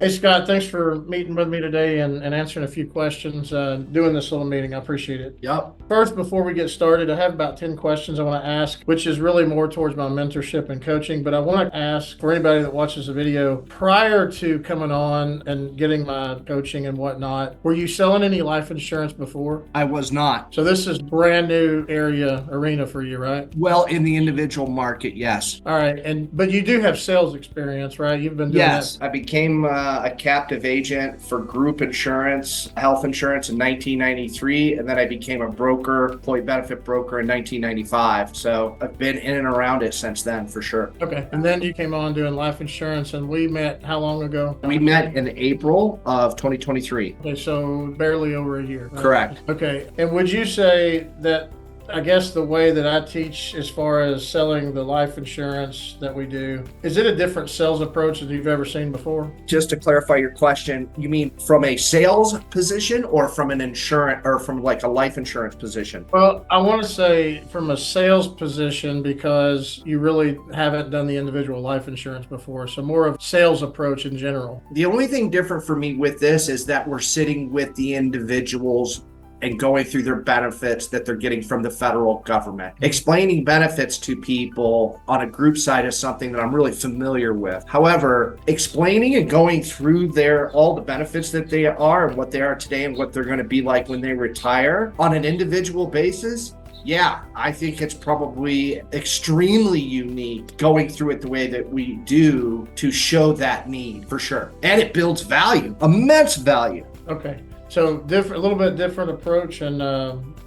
Hey Scott, thanks for meeting with me today and answering a few questions, doing this little meeting. I appreciate it. Yep. First, before we get started, I have about 10 questions I want to ask, which is really more towards my mentorship and coaching. But I want to ask for anybody that watches the video, prior to coming on and getting my coaching and whatnot, were you selling any life insurance before? I was not. So this is brand new arena for you, right? Well, in the individual market, yes. All right. But you do have sales experience, right? You've been doing Yes, that. I became a captive agent for group insurance, health insurance in 1993, and then I became a broker, employee benefit broker in 1995. So I've been in and around it since then for sure. Okay. And then you came on doing life insurance, and we met how long ago? We met in April of 2023. Okay, so barely over a year. Right? Correct. Okay. And would you say that, I guess the way that I teach as far as selling the life insurance that we do, is it a different sales approach that you've ever seen before? Just to clarify your question, you mean from a sales position or from an insurance or from like a life insurance position? Well, I want to say from a sales position because you really haven't done the individual life insurance before. So more of sales approach in general. The only thing different for me with this is that we're sitting with the individuals and going through their benefits that they're getting from the federal government. Explaining benefits to people on a group side is something that I'm really familiar with. However, explaining and going through all the benefits that they are and what they are today and what they're going to be like when they retire on an individual basis, yeah, I think it's probably extremely unique going through it the way that we do to show that need for sure. And it builds value, immense value. Okay. So a little bit different approach, and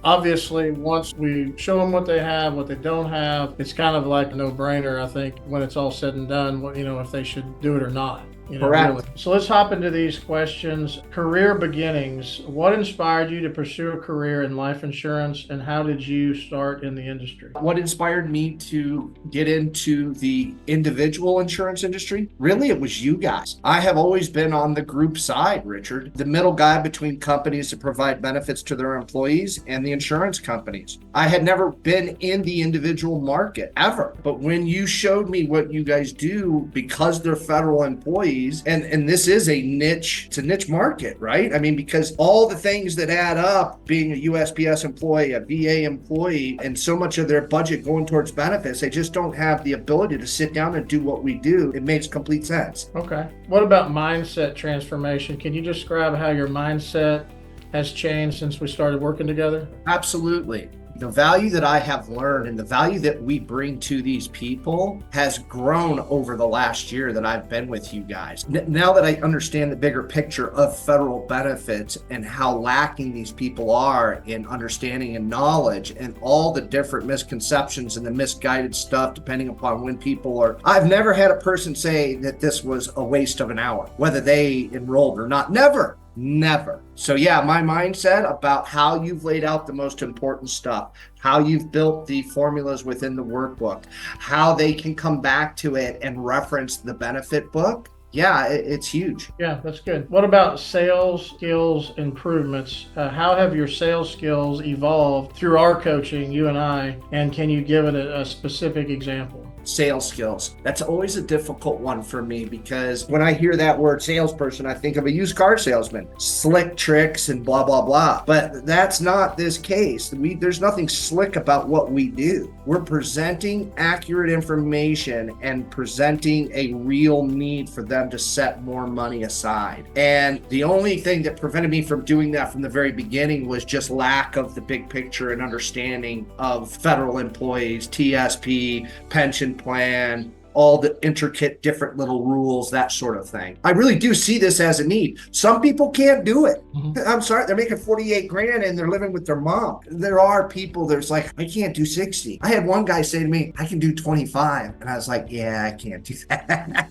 obviously once we show them what they have, what they don't have, it's kind of like a no-brainer, I think, when it's all said and done, if they should do it or not. Correct. Really. So let's hop into these questions. Career beginnings. What inspired you to pursue a career in life insurance, and how did you start in the industry? What inspired me to get into the individual insurance industry? Really, it was you guys. I have always been on the group side, Richard, the middle guy between companies that provide benefits to their employees and the insurance companies. I had never been in the individual market ever. But when you showed me what you guys do, because they're federal employees, and this is it's a niche market, right? I mean, because all the things that add up, being a USPS employee, a VA employee, and so much of their budget going towards benefits, they just don't have the ability to sit down and do what we do. It makes complete sense. Okay. What about mindset transformation? Can you describe how your mindset has changed since we started working together? Absolutely. The value that I have learned and the value that we bring to these people has grown over the last year that I've been with you guys. Now that I understand the bigger picture of federal benefits and how lacking these people are in understanding and knowledge and all the different misconceptions and the misguided stuff, depending upon when people are, I've never had a person say that this was a waste of an hour, whether they enrolled or not. Never. So yeah, my mindset about how you've laid out the most important stuff, how you've built the formulas within the workbook, how they can come back to it and reference the benefit book. Yeah, it's huge. Yeah, that's good. What about sales skills improvements? How have your sales skills evolved through our coaching, you and I, and can you give it a specific example? Sales skills. That's always a difficult one for me because when I hear that word salesperson, I think of a used car salesman, slick tricks and blah, blah, blah. But that's not this case. There's nothing slick about what we do. We're presenting accurate information and presenting a real need for them to set more money aside. And the only thing that prevented me from doing that from the very beginning was just lack of the big picture and understanding of federal employees, TSP, pension plan, all the intricate different little rules, that sort of thing. I really do see this as a need. Some people can't do it. I'm sorry, they're making 48 grand and they're living with their mom. There are people that's like, I can't do 60. I had one guy say to me, I can do 25. And I was like, yeah, I can't do that.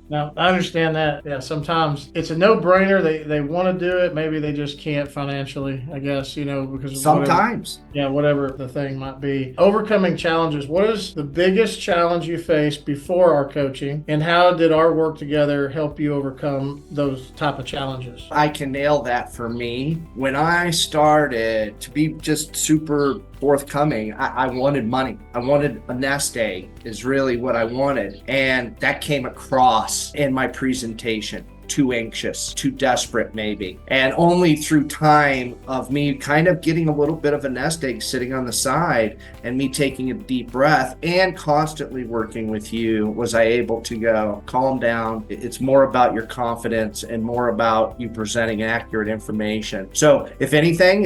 Now, I understand that. Yeah, sometimes it's a no-brainer. They want to do it. Maybe they just can't financially, I guess, because of Sometimes. whatever the thing might be. Overcoming challenges. What is the biggest challenge you faced before our coaching, and how did our work together help you overcome those type of challenges? I can nail that for me. When I started, to be just super forthcoming. I wanted money. I wanted a nest egg is really what I wanted. And that came across in my presentation. Too anxious, too desperate maybe. And only through time of me kind of getting a little bit of a nest egg sitting on the side and me taking a deep breath and constantly working with you was I able to go, calm down. It's more about your confidence and more about you presenting accurate information. So if anything,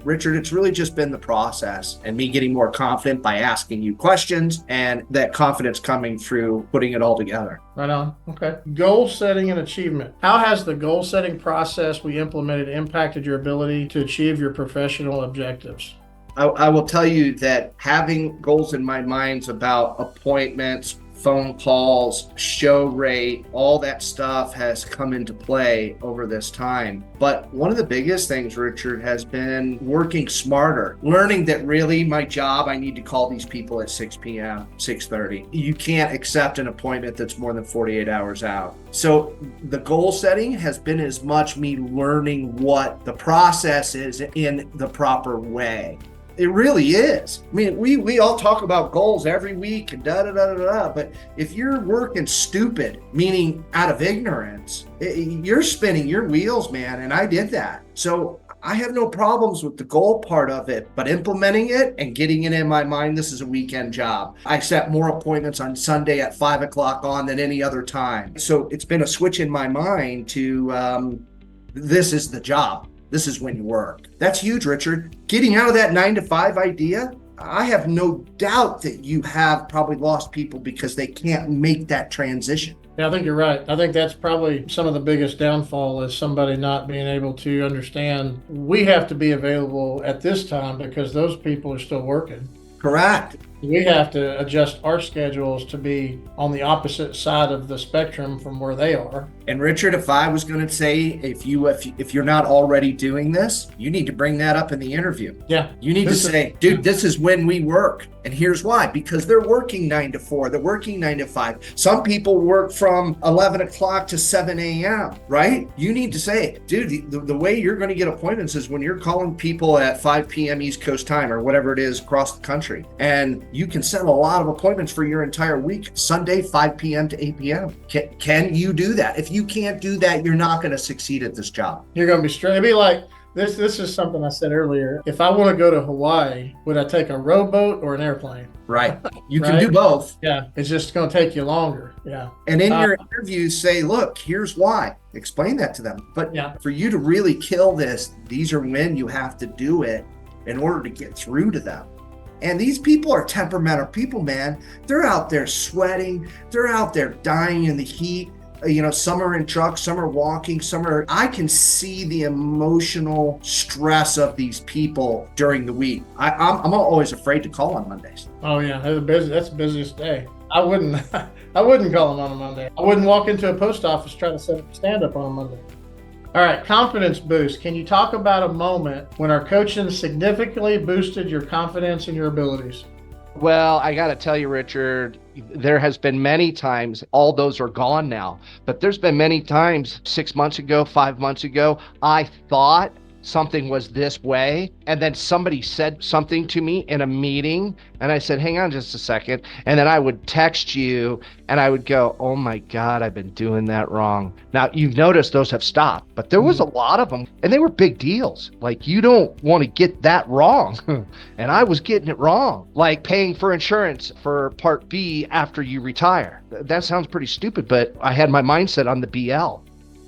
Richard, it's really just been the process and me getting more confident by asking you questions and that confidence coming through putting it all together. Right on. Okay. Goal setting and achievement. How has the goal setting process we implemented impacted your ability to achieve your professional objectives? I will tell you that having goals in my mind about appointments, phone calls, show rate, all that stuff has come into play over this time. But one of the biggest things, Richard, has been working smarter, learning that really my job, I need to call these people at 6 p.m., 6:30. You can't accept an appointment that's more than 48 hours out. So the goal setting has been as much me learning what the process is in the proper way. It really is. I mean, we all talk about goals every week and but if you're working stupid, meaning out of ignorance, you're spinning your wheels, man. And I did that. So I have no problems with the goal part of it, but implementing it and getting it in my mind, this is a weekend job. I set more appointments on Sunday at 5 o'clock on than any other time. So it's been a switch in my mind to this is the job. This is when you work. That's huge, Richard. Getting out of that 9 to 5 idea, I have no doubt that you have probably lost people because they can't make that transition. Yeah, I think you're right. I think that's probably some of the biggest downfall is somebody not being able to understand we have to be available at this time because those people are still working. Correct. We have to adjust our schedules to be on the opposite side of the spectrum from where they are. And Richard, if I was going to say, if you're not already doing this, you need to bring that up in the interview. Yeah. You need to say, dude, this is when we work. And here's why, because they're working 9 to 4, they're working 9 to 5. Some people work from 11 o'clock to 7 a.m., right? You need to say, dude, the way you're going to get appointments is when you're calling people at 5 p.m. East Coast time or whatever it is across the country. And you can set a lot of appointments for your entire week, Sunday, 5 p.m. to 8 p.m. Can you do that? If you can't do that, you're not going to succeed at this job. You're going to be straight. It'd be like, this is something I said earlier. If I want to go to Hawaii, would I take a rowboat or an airplane? Right. You can do both. Yeah. It's just going to take you longer. Yeah. And in your interviews, say, look, here's why. Explain that to them. But for you to really kill this, these are when you have to do it in order to get through to them. And these people are temperamental people, man. They're out there sweating. They're out there dying in the heat. Some are in trucks, some are walking, I can see the emotional stress of these people during the week. I'm always afraid to call on Mondays. Oh yeah, that's the busiest day. I wouldn't call them on a Monday. I wouldn't walk into a post office trying to set up stand up on a Monday. All right, confidence boost. Can you talk about a moment when our coaching significantly boosted your confidence and your abilities? Well, I got to tell you, Richard, there has been many times, all those are gone now, but there's been many times 6 months ago, 5 months ago, I thought something was this way. And then somebody said something to me in a meeting and I said, hang on just a second. And then I would text you and I would go, oh my God, I've been doing that wrong. Now you've noticed those have stopped, but there was a lot of them and they were big deals. Like you don't want to get that wrong. And I was getting it wrong. Like paying for insurance for Part B after you retire. That sounds pretty stupid, but I had my mindset on the BL.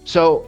So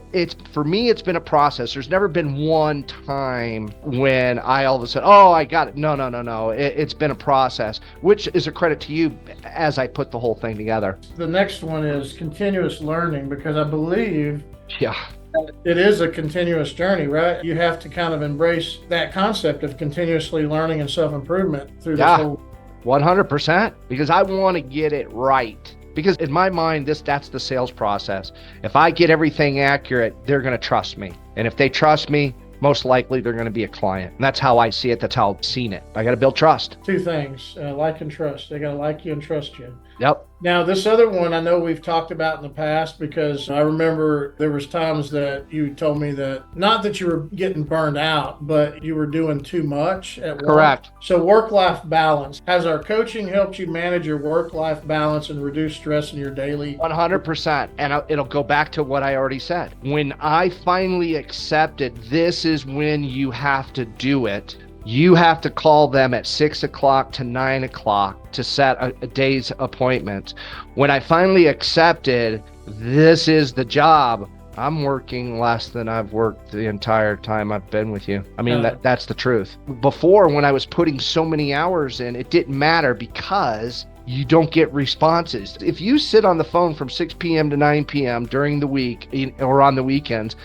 for me, it's been a process. There's never been one time when I all of a sudden, oh, I got it. No. It's been a process, which is a credit to you as I put the whole thing together. The next one is continuous learning, because I believe it is a continuous journey, right? You have to kind of embrace that concept of continuously learning and self-improvement through this whole. 100%, because I want to get it right. Because in my mind, that's the sales process. If I get everything accurate, they're going to trust me. And if they trust me, most likely they're going to be a client. And that's how I see it. That's how I've seen it. I got to build trust. Two things, like and trust. They got to like you and trust you. Yep. Now, this other one I know we've talked about in the past, because I remember there was times that you told me that not that you were getting burned out, but you were doing too much at once. Correct. So work-life balance. Has our coaching helped you manage your work-life balance and reduce stress in your daily? 100%. And it'll go back to what I already said. When I finally accepted this is when you have to do it, you have to call them at 6 o'clock to 9 o'clock to set a day's appointment. When I finally accepted this is the job, I'm working less than I've worked the entire time I've been with you. I mean, that's the truth. Before, when I was putting so many hours in, it didn't matter because you don't get responses. If you sit on the phone from 6 p.m. to 9 p.m. during the week or on the weekends,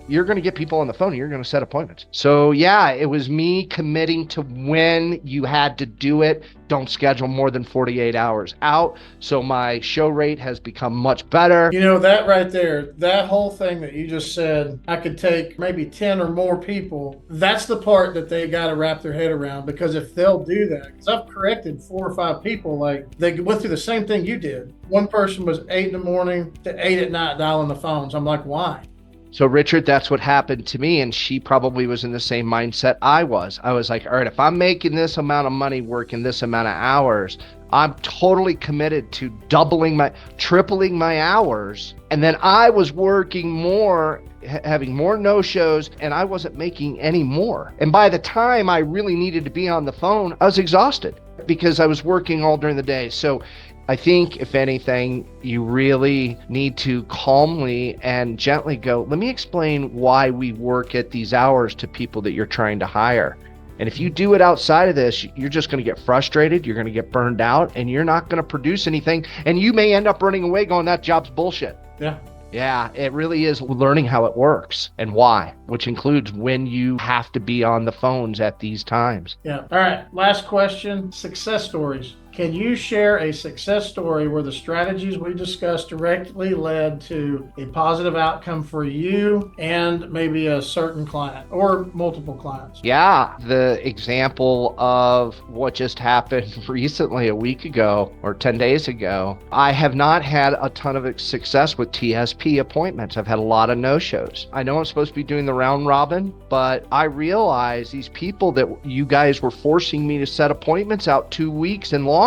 you're going to get people on the phone and you're going to set appointments. So yeah, it was me committing to when you had to do it. Don't schedule more than 48 hours out. So my show rate has become much better. You know, that right there, that whole thing that you just said, I could take maybe 10 or more people. That's the part that they got to wrap their head around, because if they'll do that, because I've corrected 4 or 5 people, like they went through the same thing you did. One person was 8 in the morning to 8 at night dialing the phones. I'm like, why? So Richard, that's what happened to me. And she probably was in the same mindset I was. I was like, all right, if I'm making this amount of money working this amount of hours, I'm totally committed to tripling my hours. And then I was working more, having more no-shows, and I wasn't making any more. And by the time I really needed to be on the phone, I was exhausted because I was working all during the day. So I think, if anything, you really need to calmly and gently go, let me explain why we work at these hours to people that you're trying to hire. And if you do it outside of this, you're just going to get frustrated, you're going to get burned out, and you're not going to produce anything. And you may end up running away going, that job's bullshit. Yeah. Yeah, it really is learning how it works and why, which includes when you have to be on the phones at these times. Yeah. All right. Last question. Success stories. Can you share a success story where the strategies we discussed directly led to a positive outcome for you and maybe a certain client or multiple clients? Yeah, the example of what just happened recently, a week ago or 10 days ago, I have not had a ton of success with TSP appointments. I've had a lot of no-shows. I know I'm supposed to be doing the round robin, but I realize these people that you guys were forcing me to set appointments out 2 weeks and longer,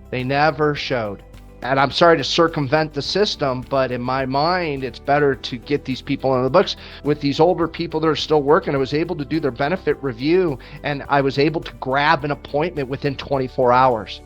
they never showed. And I'm sorry to circumvent the system, but in my mind, it's better to get these people on the books. With these older people that are still working, I was able to do their benefit review, and I was able to grab an appointment within 24 hours.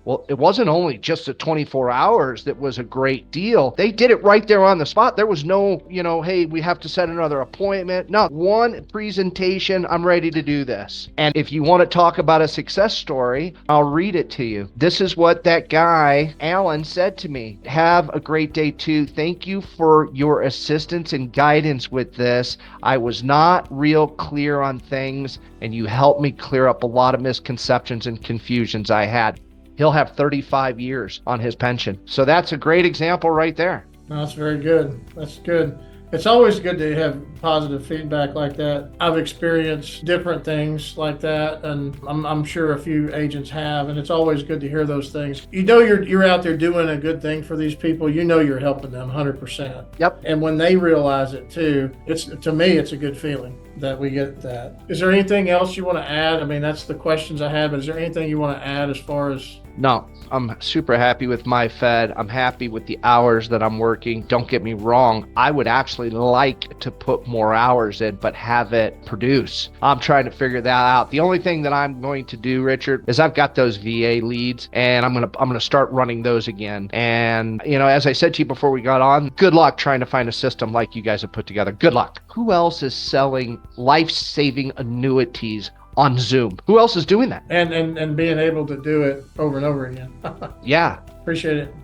Well, it wasn't only just the 24 hours that was a great deal. They did it right there on the spot. There was no, hey, we have to set another appointment. No, one presentation, I'm ready to do this. And if you want to talk about a success story, I'll read it to you. This is what that guy, Alan, said to me. Have a great day too. Thank you for your assistance and guidance with this. I was not real clear on things, and you helped me clear up a lot of misconceptions and confusions I had. He'll have 35 years on his pension. So that's a great example right there. No, that's very good. That's good. It's always good to have positive feedback like that. I've experienced different things like that, and I'm sure a few agents have, and it's always good to hear those things. You know you're out there doing a good thing for these people. You know you're helping them 100%. Yep. And when they realize it too, to me, it's a good feeling that we get that. Is there anything else you want to add? I mean, that's the questions I have, but is there anything you want to add as far as... No, I'm super happy with my Fed. I'm happy with the hours that I'm working. Don't get me wrong. I would actually like to put more hours in, but have it produce. I'm trying to figure that out. The only thing that I'm going to do, Richard, is I've got those VA leads, and I'm gonna start running those again. And as I said to you before we got on, good luck trying to find a system like you guys have put together. Good luck. Who else is selling life-saving annuities on Zoom? Who else is doing that? And being able to do it over and over again. Yeah. Appreciate it.